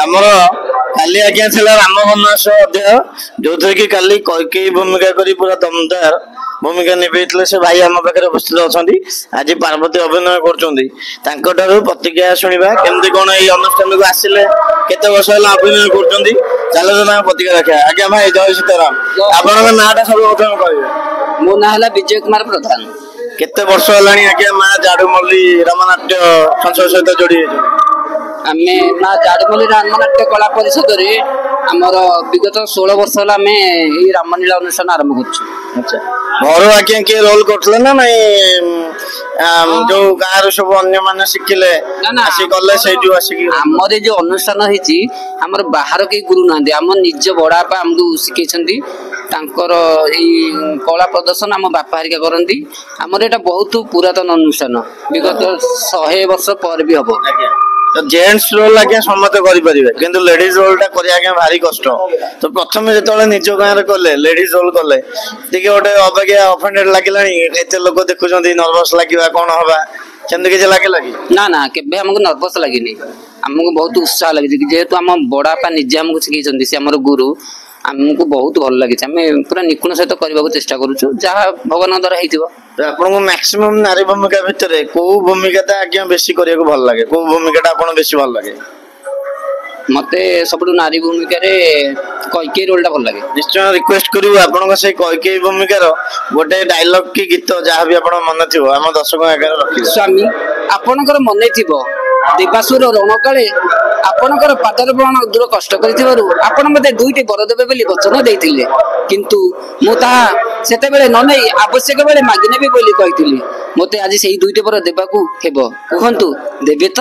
ଆମର କାଲି ଆଜ୍ଞା ଥିଲା ରାମ ବନବାସ ଅଧ୍ୟାୟ, ଯୋଉଥିରେ କି କାଲି କୈକେୟୀ ଭୂମିକା କରି ପୁରା ଦମଦାର ଭୂମିକା ନିଭେଇଥିଲେ ସେ ଭାଇ ଆମ ପାଖରେ ଉପସ୍ଥିତ ଅଛନ୍ତି। ଆଜି ପାର୍ବତୀ ଅଭିନୟ କରୁଛନ୍ତି, ତାଙ୍କଠାରୁ ପ୍ରତିକ୍ରିୟା ଶୁଣିବା। କେମିତି କଣ ଏଇ ଅନୁଷ୍ଠାନକୁ ଆସିଲେ, କେତେ ବର୍ଷ ହେଲା ଅଭିନୟ କରୁଛନ୍ତି, ଚାଲନ୍ତୁ ତାଙ୍କ ପ୍ରତିକ୍ରିୟା ଦେଖିବା। ଆଜ୍ଞା ଭାଇ ଜୟ ସୀତାରାମ, ଆପଣଙ୍କ ନାଁଟା ସର୍ବପ୍ରଥମେ କହିବେ। ମୋ ନାଁ ହେଲା ବିଜୟ କୁମାର ପ୍ରଧାନ। କେତେ ବର୍ଷ ହେଲାଣି ଆଜ୍ଞା ମା ଜାଡୁମଲ୍ଲୀ ରାମନାଟ୍ୟ ସଂସଦ ସହିତ ଯୋଡି ହେଇଛନ୍ତି? ଆମେ ମା ଜାଡୁମଲ୍ଲୀ ରାମନାଟ୍ୟ କଳା ପରିଷଦରେ ଆମର ବିଗତ 16 ବର୍ଷ ହେଲା ଆମେ ଏଇ ରାମନୀଳା ଅନୁଷ୍ଠାନ ଆରମ୍ଭ କରୁଛୁ। ଆଚ୍ଛା, ଘରୁ ଆଜ୍ଞା କିଏ ରୋଲ କରୁଥିଲେ ନା ନାଇଁ, ଯୋଉ ଗାଁରୁ ସବୁ ଅନ୍ୟମାନେ ଶିଖିଲେ ଆସି କଲେ ସେଇଠୁ ଆସିକି? ଆମର ଏ ଯୋଉ ଅନୁଷ୍ଠାନ ହେଇଛି, ଆମର ବାହାର କେହି ଗୁରୁ ନାହାନ୍ତି, ଆମ ନିଜ ବଡବାପା ଆମକୁ ଶିଖେଇଛନ୍ତି। ତାଙ୍କର ଏଇ କଳା ପ୍ରଦର୍ଶନ ଆମ ବାପା ହେରିକା କରନ୍ତି। ଆମର ଏଇଟା ବହୁତ ପୁରାତନ ଅନୁଷ୍ଠାନ, ବିଗତ 100 ବର୍ଷ ପରେ ବି ହବ। ଜେଣ୍ଟସ ରୋଲ ଆଜ୍ଞା ସମସ୍ତେ କରିପାରିବେ, କିନ୍ତୁ ଲେଡିଜ ରୋଲ ଟା କରିବା ଆଜ୍ଞା ଭାରି କଷ୍ଟ। ତ ପ୍ରଥମେ ଯେତେବେଳେ ନିଜ ଗାଁରେ କଲେ ଲେଡିଜ ରୋଲ କଲେ, ଟିକେ ଗୋଟେ ଅବାଗିଆ ଅଫେଣ୍ଡେଡ ଲାଗିଲାଣି? ଏତେ ଲୋକ ଦେଖୁଛନ୍ତି, ନର୍ଭସ ଲାଗିବା କଣ ହବା, ସେମିତି କିଛି ଲାଗିଲା କି? ନା ନା, କେବେ ଆମକୁ ନର୍ଭସ ଲାଗିନି। ଆମକୁ ବହୁତ ଉତ୍ସାହ ଲାଗିଛି, ଯେହେତୁ ଆମ ବଡବାପା ନିଜେ ଆମକୁ ଶିଖେଇଛନ୍ତି, ସେ ଆମର ଗୁରୁ। ଆମକୁ ବହୁତ ଭଲ ଲାଗିଛି, ଆମେ ପୁରା ନିପୁଣ ସହିତ କରିବାକୁ ଚେଷ୍ଟା କରୁଛୁ, ଯାହା ଭଗବାନଙ୍କ ଦ୍ୱାରା ହେଇଥିବ। ଆପଣଙ୍କୁ ମ୍ୟାକ୍ସିମମ୍ ନାରୀ ଭୂମିକା ଭିତରେ କୋଉ ଭୂମିକାଟା ଆଜ୍ଞା ବେଶୀ କରିବାକୁ ଭଲ ଲାଗେ? କୋଉ ଭୂମିକାଟା ଆପଣ ବେଶୀ ଭଲ ଲାଗେ? ମତେ ସବୁଠୁ ନାରୀ ଭୂମିକାରେ କୈକେୟୀ ରୋଲଟା ଭଲ ଲାଗେ। ନିଶ୍ଚୟ ରିକ୍ୱେଷ୍ଟ କରିବୁ ଆପଣଙ୍କ ସେଇ କୈକେୟୀ ଭୂମିକାର ଗୋଟେ ଡାଇଲଗ କି ଗୀତ ଯାହାବି ଆପଣ ମନେ ଥିବ ଆମ ଦର୍ଶକ ଆଗରେ ରଖିବେ। ସ୍ୱାମୀ, ଆପଣଙ୍କର ମନେ ଥିବ ଦେବାସୁର ରଣକାଳେ ଆପଣଙ୍କର ପାଦରବଣ ଦୂର କଷ୍ଟ କରିଥିବାରୁ ଆପଣ ମୋତେ 2ଟି ବର ଦେବେ ବୋଲି ବଚନ ଦେଇଥିଲେ, କିନ୍ତୁ ମୁଁ ତାହା ସେତେବେଳେ ନ ନେଇ ଆବଶ୍ୟକ ବେଳେ ମାଗି ନେବି ବୋଲି କହିଥିଲି। ମୋତେ ଆଜି ସେଇ 2ଟି ବର ଦେବାକୁ ହେବ, କୁହନ୍ତୁ ଦେବେ ତ?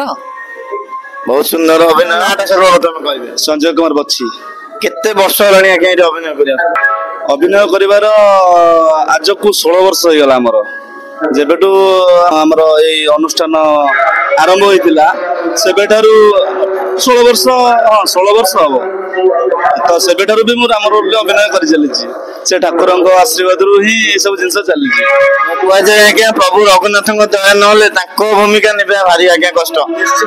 ବହୁତ ସୁନ୍ଦର ଅଭିନୟ। ନାଁଟା ସର୍ବପ୍ରଥମେ କହିବେ। ସଞ୍ଜୟ କୁମାର ବଚ୍ଛି। କେତେ ବର୍ଷ ହେଲାଣି ଆଜ୍ଞା ଏଠି ଅଭିନୟ କରିବା? ଅଭିନୟ କରିବାର ଆଜକୁ 16 ବର୍ଷ ହେଇଗଲା ଆମର। ଯେବେଠୁ ଆମର ଏଇ ଅନୁଷ୍ଠାନ ଆରମ୍ଭ ହେଇଥିଲା ସେବେଠାରୁ 16 ବର୍ଷ ହବ। ତ ସେବେଠାରୁ ବି ମୁଁ ରାମ ରୋଲରେ ଅଭିନୟ କରି ଚାଲିଛି। ସେ ଠାକୁରଙ୍କ ଆଶୀର୍ବାଦରୁ ହିଁ ଏସବୁ ଜିନିଷ ଚାଲିଛି। କୁହାଯାଏ ଆଜ୍ଞା ପ୍ରଭୁ ରଘୁନାଥଙ୍କ ଦୟା ନହେଲେ ତାଙ୍କ ଭୂମିକା ନେବା ଭାରି ଆଜ୍ଞା କଷ୍ଟ।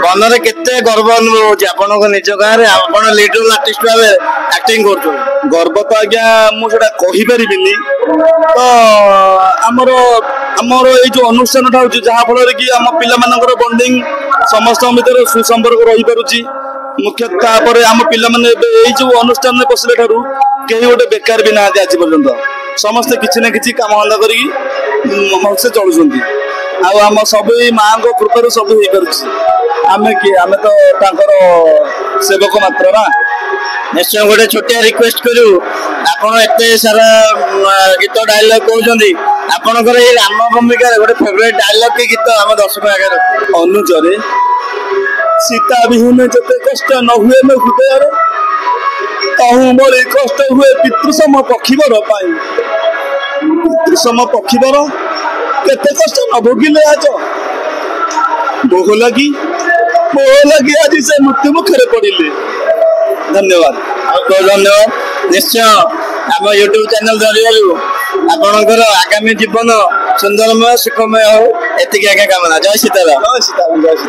ମନରେ କେତେ ଗର୍ବ ଅନୁଭବ ହଉଛି ଆପଣଙ୍କ ନିଜ ଗାଁରେ ଆପଣ ଲିଡ୍ ରୋଲ୍ ଆର୍ଟିଷ୍ଟ ଭାବେ ଆକ୍ଟିଂ କରୁଛନ୍ତି? ଗର୍ବ ତ ଆଜ୍ଞା ମୁଁ ସେଟା କହିପାରିବିନି। ତ ଆମର ଏଇ ଯୋଉ ଅନୁଷ୍ଠାନଟା ହଉଛି, ଯାହା ଫଳରେ କି ଆମ ପିଲାମାନଙ୍କର ବଣ୍ଡିଂ ସମସ୍ତଙ୍କ ଭିତରେ ସୁସମ୍ପର୍କ ରହିପାରୁଛି। ମୁଖ୍ୟତଃ ତାପରେ ଆମ ପିଲାମାନେ ଏବେ ଏଇ ଯୋଉ ଅନୁଷ୍ଠାନରେ ପଶିଲା ଠାରୁ କେହି ଗୋଟେ ବେକାର ବି ନାହାନ୍ତି ଆଜି ପର୍ଯ୍ୟନ୍ତ। ସମସ୍ତେ କିଛି ନା କିଛି କାମ ଧନ୍ଦା କରିକି ଭଲସେ ଚଳୁଛନ୍ତି। ଆଉ ଆମ ସବୁ ଏଇ ମାଆଙ୍କ କୃପାରୁ ସବୁ ହେଇପାରୁଛି। ଆମେ କିଏ? ଆମେ ତ ତାଙ୍କର ସେବକ ମାତ୍ର ନା। ନିଶ୍ଚୟ ଗୋଟେ ଛୋଟିଆ ରିକ୍ୱେଷ୍ଟ କରିବୁ, ଆପଣ ଏତେ ସାରା ଗୀତ ଡାଇଲଗ କହୁଛନ୍ତି, ଆପଣଙ୍କର ଏଇ ରାମ ଭୂମିକାରେ ଗୋଟେ ଫେଭରେଟ ଡାଇଲଗ କି ଗୀତ ଆମ ଦର୍ଶକ ଆଗରେ? ଅନୁଜରେ ସୀତା ବିହୁନେ ଯେତେ କଷ୍ଟ ନ ହୁଏ ମୋ ହୃଦୟରେ, ତହୁଁ ଭଳି କଷ୍ଟ ହୁଏ ପିତୃସମ ପକ୍ଷୀବର ପାଇଁ। ପିତୃସମ ପକ୍ଷୀବର କେତେ କଷ୍ଟ ନ ଭୋଗିଲେ ଆଜ, ମୋହ ଲାଗି ଆଜି ସେ ମୃତ୍ୟୁ ମୁଖରେ ପଡ଼ିଲେ। ଧନ୍ୟବାଦ, ଧନ୍ୟବାଦ। ନିଶ୍ଚୟ ଆମ ୟୁଟ୍ୟୁବ ଚ୍ୟାନେଲ ଜରିଆରୁ ଆପଣଙ୍କର ଆଗାମୀ ଜୀବନ ସୁନ୍ଦରମୟ ସୁଖମୟ ହଉ, ଏତିକି ଆଜ୍ଞା କାମନା। ଜୟ ସୀତାରାମ। ଜୟ ସୀତାରାମ, ଜୟ ସୀତାରାମ।